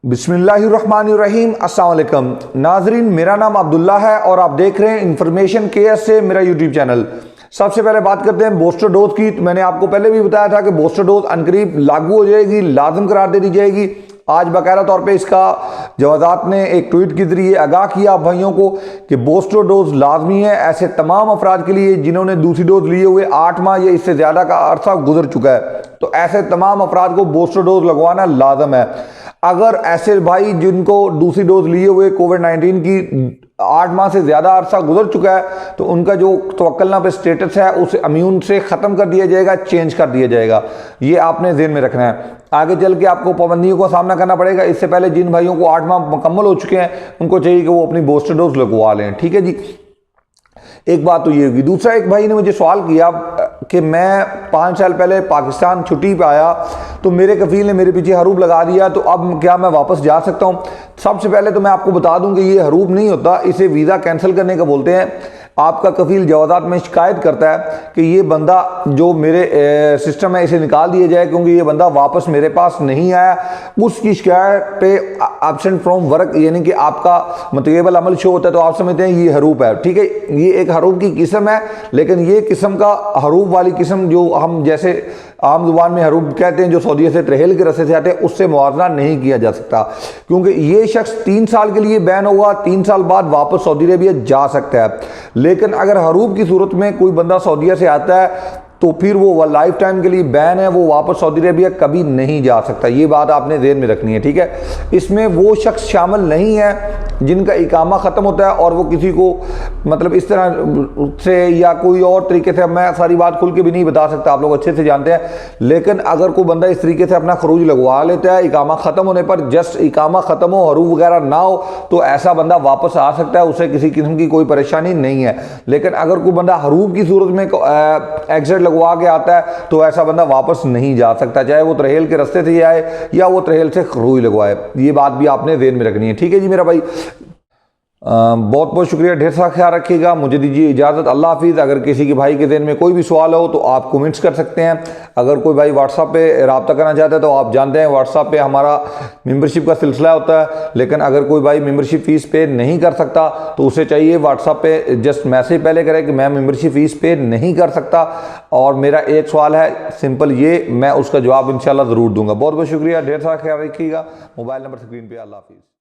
बिस्मिल्लाहिर्रहमानिर्रहीम। अस्सलाम वालेकुम नाजरीन, मेरा नाम अब्दुल्ला है और आप देख रहे हैं इन्फॉर्मेशन केएस से मेरा यूट्यूब चैनल। सबसे पहले बात करते हैं बूस्टर डोज की। तो मैंने आपको पहले भी बताया था कि बूस्टर डोज अनकरीब लागू हो जाएगी, लाजम करार दे दी जाएगी। आज बाकायदा तौर पे इसका जवाजात ने एक ट्वीट के जरिए आगाह किया भाइयों को कि बूस्टर डोज लाजमी है ऐसे तमाम अफराद के लिए जिन्होंने दूसरी डोज लिए हुए 8 माह या इससे ज़्यादा का अरसा गुजर चुका है। तो ऐसे तमाम अफराद को बूस्टर डोज लगवाना लाजम है। अगर ऐसे भाई जिनको दूसरी डोज लिए हुए कोविड-19 की 8 माह से ज़्यादा अरसा गुजर चुका है तो उनका जो तवक्कुलनामा पे स्टेटस है उसे इम्यून से ख़त्म कर दिया जाएगा, चेंज कर दिया जाएगा। ये आपने ज़हन में रखना है। आगे चल के आपको पाबंदियों का सामना करना पड़ेगा। इससे पहले जिन भाइयों को 8 माह मुकम्मल हो चुके हैं उनको चाहिए कि वो अपनी बूस्टर डोज लगवा लें। ठीक है जी, एक बात तो ये होगी। दूसरा, एक भाई ने मुझे सवाल किया कि मैं 5 साल पहले पाकिस्तान छुट्टी पे आया तो मेरे कफील ने मेरे पीछे हरूब लगा दिया, तो अब क्या मैं वापस जा सकता हूँ? सबसे पहले तो मैं आपको बता दूं कि ये हरूब नहीं होता, इसे वीज़ा कैंसिल करने का बोलते हैं। आपका कफील जवाजात में शिकायत करता है कि ये बंदा जो मेरे सिस्टम है इसे निकाल दिया जाए क्योंकि ये बंदा वापस मेरे पास नहीं आया। उसकी शिकायत पे एब्सेंट फ्रॉम वर्क यानी कि आपका मुतगैबल अमल शो होता है, तो आप समझते हैं ये हरूब है। ठीक है, ये एक हरूब की किस्म है, लेकिन ये किस्म का हरूब वाली किस्म जो हम जैसे आम जुबान में हरूब कहते हैं, जो सऊदीया से ट्रहेल के रस्ते से आते हैं, उससे मुआवजा नहीं किया जा सकता क्योंकि ये शख्स 3 साल के लिए बैन होगा। 3 साल बाद वापस सऊदी अरबिया जा सकता है। लेकिन अगर हरूब की सूरत में कोई बंदा सऊदीया से आता है तो फिर वो लाइफ टाइम के लिए बैन है, वो वापस सऊदी अरबिया कभी नहीं जा सकता। ये बात आपने ज़हन में रखनी है। ठीक है, इसमें वो शख्स शामिल नहीं है जिनका इकामा ख़त्म होता है और वो किसी को मतलब इस तरह से या कोई और तरीके से, मैं सारी बात खुल के भी नहीं बता सकता, आप लोग अच्छे से जानते हैं। लेकिन अगर कोई बंदा इस तरीके से अपना खरूज लगवा लेता है इकामा ख़त्म होने पर, जस्ट इकामा ख़त्म हो, हरूब वगैरह ना हो, तो ऐसा बंदा वापस आ सकता है, उसे किसी किस्म की कोई परेशानी नहीं है। लेकिन अगर कोई बंदा हरूब की सूरत में एग्जिट लगवा के आता है तो ऐसा बंदा वापस नहीं जा सकता, चाहे वो त्रहेल के रास्ते से आए या वो त्रहेल से खरूज लगवाए। ये बात भी आपने ज़हन में रखनी है। ठीक है जी मेरा भाई, बहुत बहुत शुक्रिया, ढेर सारा ख्याल रखिएगा। मुझे दीजिए इजाज़त, अल्लाह हाफिज़। अगर किसी के भाई के ज़हन में कोई भी सवाल हो तो आप कमेंट्स कर सकते हैं। अगर कोई भाई व्हाट्सएप पे रब्ता करना चाहता है तो आप जानते हैं व्हाट्सएप पे हमारा मेंबरशिप का सिलसिला होता है। लेकिन अगर कोई भाई मेंबरशिप फ़ीस पे नहीं कर सकता तो उसे चाहिए व्हाट्सएप पे जस्ट मैसेज पहले करें कि मैं मेंबरशिप फ़ीस पे नहीं कर सकता और मेरा एक सवाल है, सिंपल ये, मैं उसका जवाब इंशाल्लाह ज़रूर दूंगा। बहुत बहुत शुक्रिया, ढेर सारा ख्याल रखिएगा। मोबाइल नंबर स्क्रीन पर। अल्लाह हाफिज़।